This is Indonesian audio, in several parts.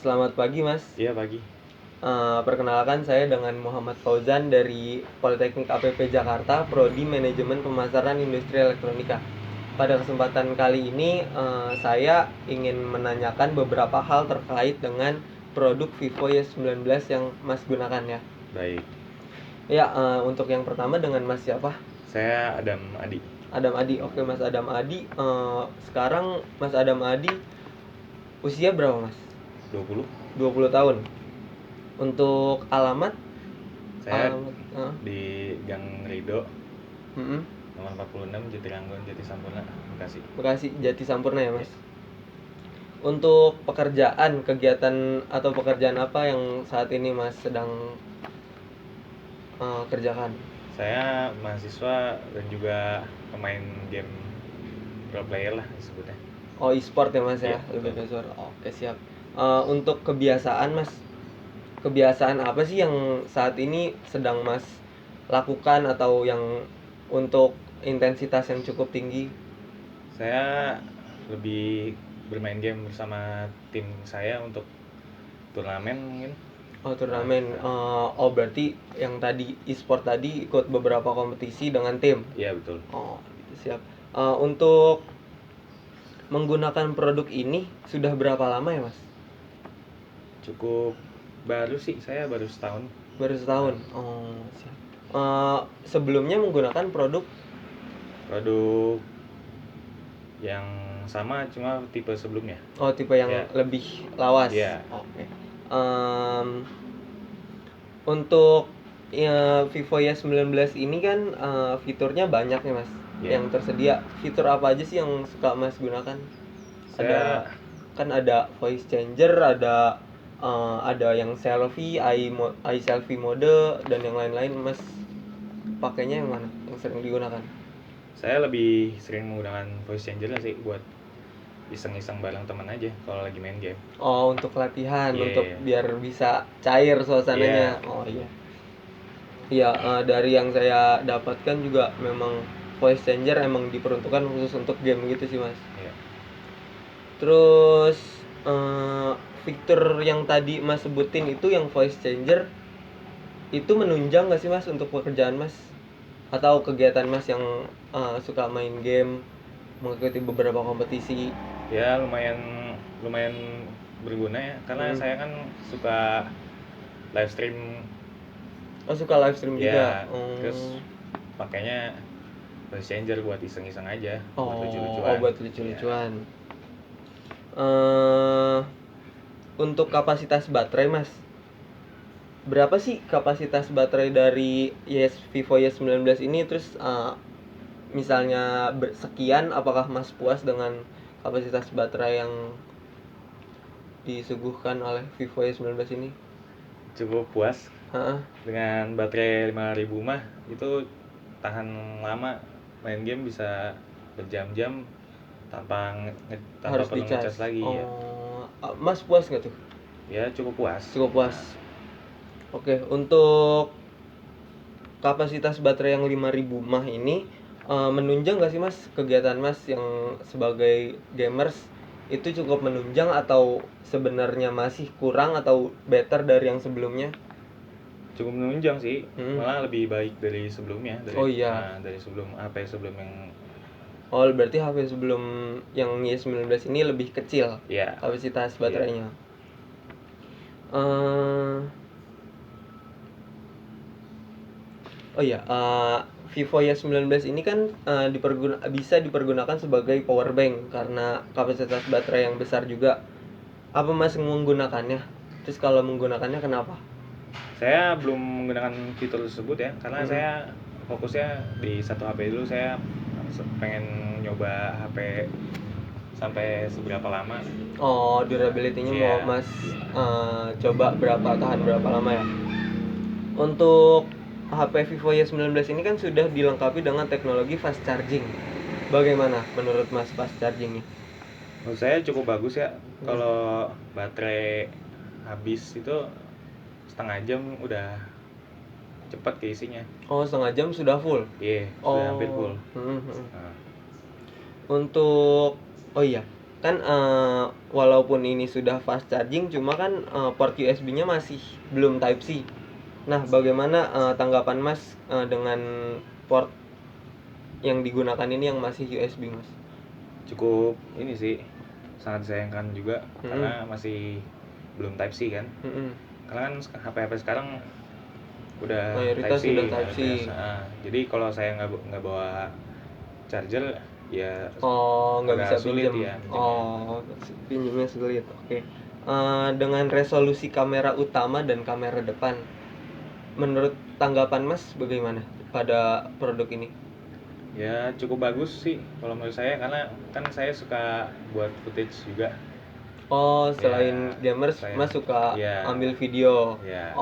Selamat pagi, Mas. Iya pagi. Perkenalkan saya dengan Muhammad Fauzan dari Politeknik APP Jakarta, Prodi Manajemen Pemasaran Industri Elektronika. Pada kesempatan kali ini, saya ingin menanyakan beberapa hal terkait dengan produk Vivo Y19 yang Mas gunakan ya. Baik. Ya, untuk yang pertama dengan Mas siapa? Saya Adam Adi. Adam Adi. Oke, Mas Adam Adi. Sekarang Mas Adam Adi usia berapa, Mas? 20. 20 tahun. Untuk alamat? Saya Alamat, di Gang Rido, mm-mm. nomor 46, Jatiranggon, Jatisampurna, Bekasi. Bekasi, Jati Sampurna ya, Ya. Mas. Untuk pekerjaan, kegiatan atau pekerjaan apa yang saat ini Mas sedang kerjakan? Saya mahasiswa dan juga pemain game pro player lah disebutnya. Oh, e-sport ya, Mas ya, Iya, lebih ke betul. suara. Oke, siap. Untuk kebiasaan, Mas, kebiasaan apa sih yang saat ini sedang Mas lakukan atau yang untuk intensitas yang cukup tinggi? Saya lebih bermain game bersama tim saya untuk turnamen mungkin. Oh, turnamen. Berarti yang tadi e-sport tadi ikut beberapa kompetisi dengan tim. Iya betul. Oh, gitu, siap. Untuk menggunakan produk ini sudah berapa lama ya, Mas? Cukup baru sih, saya baru setahun. Baru setahun. Oh, siap. Sebelumnya menggunakan produk yang sama cuma tipe sebelumnya. tipe yang Ya. lebih lawas. Iya. Oke. Untuk ya, Vivo Y19 ini kan fiturnya banyak ya, Mas. Iya. Yang tersedia. Fitur apa aja sih yang suka Mas gunakan? Saya Ada voice changer, ada yang selfie, eye selfie mode dan yang lain-lain. Mas pakainya yang mana? Yang sering digunakan? saya lebih sering menggunakan voice changer lah sih buat iseng-iseng bareng teman aja kalau lagi main game. Oh, untuk latihan, Iya. untuk biar bisa cair suasananya. Iya. Oh iya. Iya, dari yang saya dapatkan juga memang voice changer emang diperuntukkan khusus untuk game gitu sih, Mas. Iya. Terus fitur yang tadi Mas sebutin itu yang voice changer itu menunjang nggak sih, Mas, untuk pekerjaan Mas? Atau kegiatan Mas yang suka main game, mengikuti beberapa kompetisi? Ya lumayan lumayan berguna ya karena saya kan suka live stream. Oh, suka live stream juga. Ya, terus pakainya voice changer buat iseng-iseng aja, buat Oh, lucu-lucuan. buat lucu-lucuan. Untuk kapasitas baterai, Mas, berapa sih kapasitas baterai dari Vivo Y19 ini? Terus misalnya sekian, apakah Mas puas dengan kapasitas baterai yang disuguhkan oleh Vivo Y19 ini? Cukup puas. Heeh. Dengan baterai 5000 mah itu tahan lama, main game bisa berjam-jam tanpa Harus perlu dicas. ngecas lagi. Ya. Mas puas nggak tuh? Ya cukup puas. Cukup puas. Oke, untuk kapasitas baterai yang 5000 mAh ini menunjang nggak sih, Mas, kegiatan Mas yang sebagai gamers itu cukup menunjang atau sebenarnya masih kurang atau better dari yang sebelumnya? Cukup menunjang sih, malah lebih baik dari sebelumnya. Oh iya. Dari sebelum HP sebelum yang. Oh, berarti HP sebelum yang Y19 ini lebih kecil Ya. kapasitas baterainya. Oh iya, Vivo Y19 ini kan bisa dipergunakan sebagai power bank karena kapasitas baterai yang besar juga. Apa Mas menggunakannya? Terus kalau menggunakannya kenapa? Saya belum menggunakan fitur tersebut ya, karena saya fokusnya di satu HP dulu. Saya pengen nyoba HP sampai seberapa lama. Oh, durability-nya mau Mas coba tahan berapa lama ya? Untuk HP Vivo Y19 ini kan sudah dilengkapi dengan teknologi fast charging. Bagaimana menurut Mas fast chargingnya? Menurut saya cukup bagus ya. Kalau baterai habis itu setengah jam udah cepat keisinya. Oh, setengah jam sudah full? Iya, sudah hampir full. Untuk, oh iya, kan walaupun ini sudah fast charging, cuma kan port USB-nya masih belum Type C. Nah, bagaimana tanggapan Mas dengan port yang digunakan ini yang masih USB, Mas? Cukup ini sih, sangat disayangkan juga karena masih belum Type C kan. Karena kan HP-HP sekarang udah Mayoritas Type C, sudah Type C. jadi kalau saya nggak bawa charger ya Nggak agak bisa sulit pinjem. ya pinjemnya. Pinjemnya sulit. Oke. Dengan resolusi kamera utama dan kamera depan, menurut tanggapan Mas bagaimana pada produk ini? Ya cukup bagus sih kalau menurut saya, karena kan saya suka buat footage juga. Selain Ya, gamers, Mas suka ya, ambil video. ya,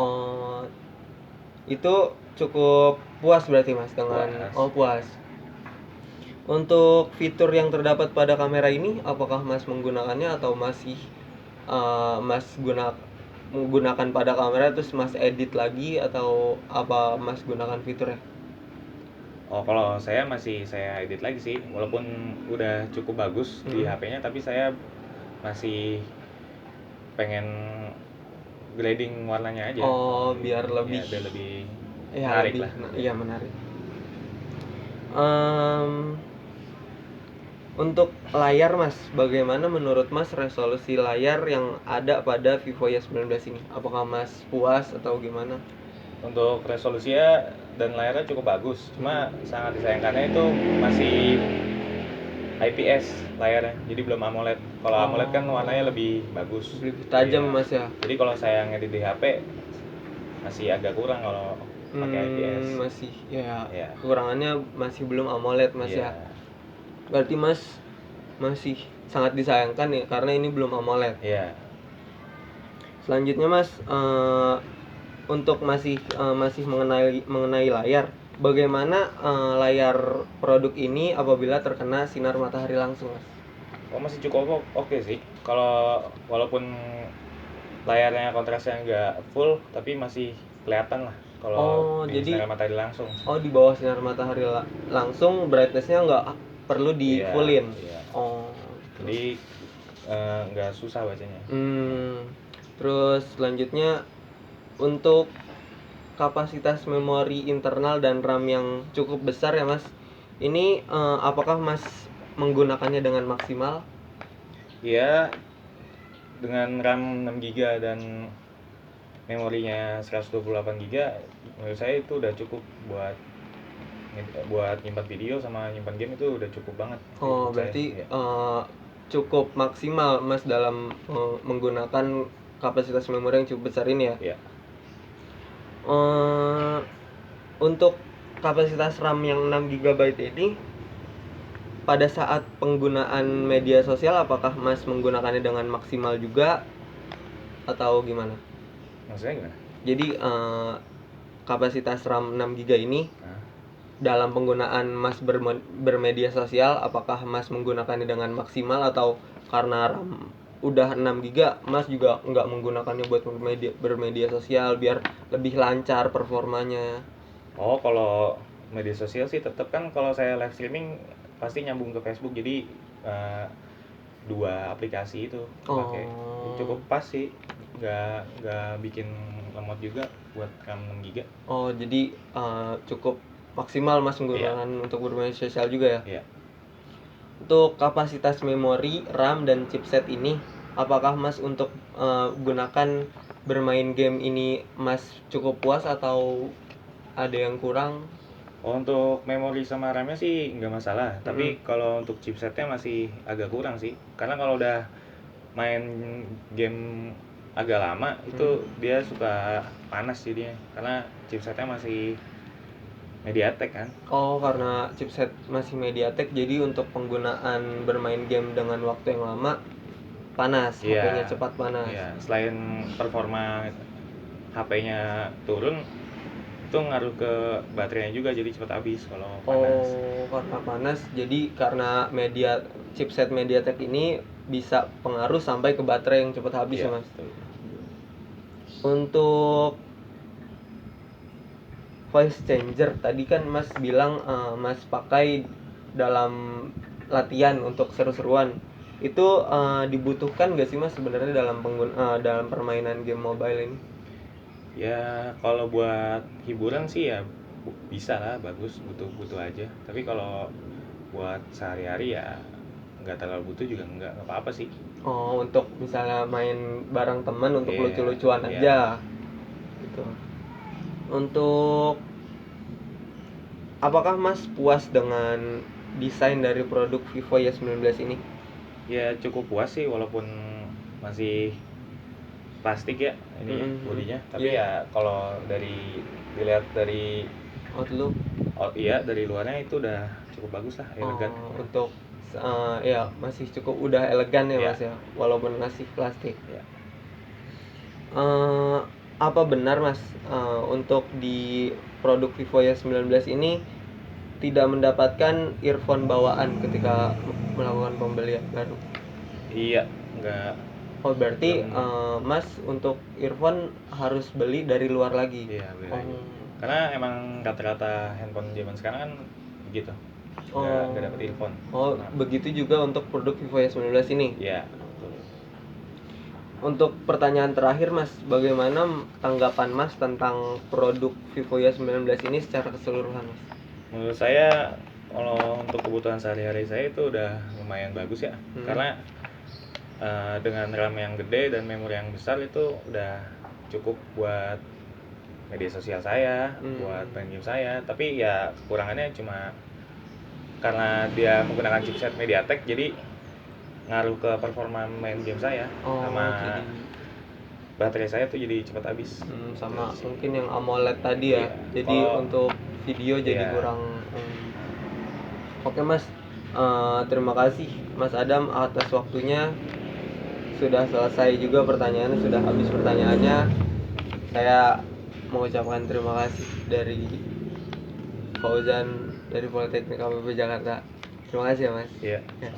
Itu cukup puas berarti Mas dengan puas. puas. Untuk fitur yang terdapat pada kamera ini, apakah Mas menggunakannya atau masih Mas menggunakan pada kamera terus Mas edit lagi, atau apa Mas gunakan fiturnya? Kalau saya masih saya edit lagi sih, walaupun udah cukup bagus di HP-nya, tapi saya masih pengen grading warnanya aja. Biar lebih Ya, biar lebih ya menarik lebih lah. iya menarik. Untuk layar Mas, bagaimana menurut Mas resolusi layar yang ada pada Vivo Y19 ini? Apakah Mas puas atau gimana? Untuk resolusinya dan layarnya cukup bagus, cuma sangat disayangkannya itu masih IPS layarnya, jadi belum AMOLED. Kalau AMOLED kan warnanya lebih bagus, lebih tajam iya. Mas ya. Jadi kalau saya ngedit di HP masih agak kurang kalau pakai IPS. Masih ya, Iya. kekurangannya masih belum AMOLED Mas Iya. ya. Berarti Mas masih sangat disayangkan ya karena ini belum AMOLED. Iya. Selanjutnya Mas, untuk masih mengenai layar, bagaimana layar produk ini apabila terkena sinar matahari langsung, Mas? Masih cukup oke sih. Kalau walaupun layarnya kontrasnya nggak full, tapi masih kelihatan lah kalau di jadi sinar matahari langsung. di bawah sinar matahari langsung brightness-nya nggak perlu di fullin. Iya. Gitu. Jadi nggak susah bacanya. Terus selanjutnya, untuk kapasitas memori internal dan RAM yang cukup besar ya Mas, ini apakah Mas menggunakannya dengan maksimal? Iya, dengan RAM 6GB dan memorinya 128GB, menurut saya itu udah cukup buat nyimpan video sama nyimpan game, itu udah cukup banget. Berarti cukup maksimal Mas dalam menggunakan kapasitas memori yang cukup besar ini ya? Iya. Untuk kapasitas RAM yang 6GB ini, pada saat penggunaan media sosial, apakah Mas menggunakannya dengan maksimal juga atau gimana? Maksudnya gimana? Jadi kapasitas RAM 6GB ini dalam penggunaan Mas bermedia sosial, apakah Mas menggunakannya dengan maksimal, atau karena RAM udah 6GB Mas juga nggak menggunakannya buat bermedia sosial biar lebih lancar performanya? Kalau media sosial sih tetap kan, kalau saya live streaming pasti nyambung ke Facebook, jadi 2 aplikasi itu pakai. Cukup pas sih, nggak bikin lemot juga buat RAM 6GB. Jadi cukup maksimal Mas menggunakan untuk bermain sosial juga ya? Iya. Untuk kapasitas memori, RAM, dan chipset ini, apakah Mas untuk gunakan bermain game ini Mas cukup puas atau ada yang kurang? Untuk memori sama RAM-nya sih nggak masalah, tapi kalau untuk chipsetnya masih agak kurang sih. Karena kalau udah main game agak lama itu dia suka panas jadinya, karena chipsetnya masih MediaTek kan. Karena chipset masih MediaTek, jadi untuk penggunaan bermain game dengan waktu yang lama panas, HP-nya cepat panas. Iya, selain performa HP-nya turun, itu ngaruh ke baterainya juga, jadi cepat habis kalau panas. Karena panas, jadi karena chipset MediaTek ini bisa pengaruh sampai ke baterai yang cepat habis ya Mas. Betul. Untuk voice changer, tadi kan Mas bilang Mas pakai dalam latihan untuk seru-seruan. Itu dibutuhkan nggak sih Mas sebenarnya dalam permainan game mobile ini? Ya kalau buat hiburan sih ya bisa lah, bagus, butuh aja. Tapi kalau buat sehari-hari ya nggak terlalu butuh juga, nggak apa-apa sih. Oh, untuk misalnya main bareng teman untuk Iya, lucu-lucuan iya. aja gitu. Untuk apakah Mas puas dengan desain dari produk Vivo Y19 ini? Ya cukup puas sih, walaupun masih plastik ya ini Mm-mm. bodinya. Tapi Iya. ya kalau dilihat dari Outlook. iya, dari luarnya itu udah cukup bagus lah, elegan. Untuk ya masih cukup udah elegan ya Iya. Mas ya, walaupun masih plastik. Ya. Eh, apa benar Mas, untuk di produk Vivo Y19 ini tidak mendapatkan earphone bawaan ketika melakukan pembelian baru? Iya, nggak. Oh berarti Belum. Mas untuk earphone harus beli dari luar lagi? Iya, beli Oh. lagi. Karena emang rata-rata handphone zaman sekarang kan begitu. Nggak dapet earphone. Oh, Nah, begitu juga untuk produk Vivo Y19 ini. iya. Untuk pertanyaan terakhir Mas, bagaimana tanggapan Mas tentang produk Vivo Y19 ini secara keseluruhan Mas? Menurut saya kalau untuk kebutuhan sehari-hari saya itu udah lumayan bagus ya. Karena dengan RAM yang gede dan memori yang besar itu udah cukup buat media sosial saya, buat main game saya. Tapi ya kekurangannya cuma karena dia menggunakan chipset MediaTek, jadi ngaruh ke performa main game saya. Sama jadi baterai saya tuh jadi cepat habis. sama mungkin yang AMOLED tadi ya. Iya. Jadi untuk video jadi Iya. kurang. Oke Mas, terima kasih Mas Adam atas waktunya. Sudah selesai juga pertanyaannya, sudah habis pertanyaannya. Saya mengucapkan terima kasih dari Fauzan dari Politeknik APP Jakarta. Terima kasih ya Mas. Iya. Ya.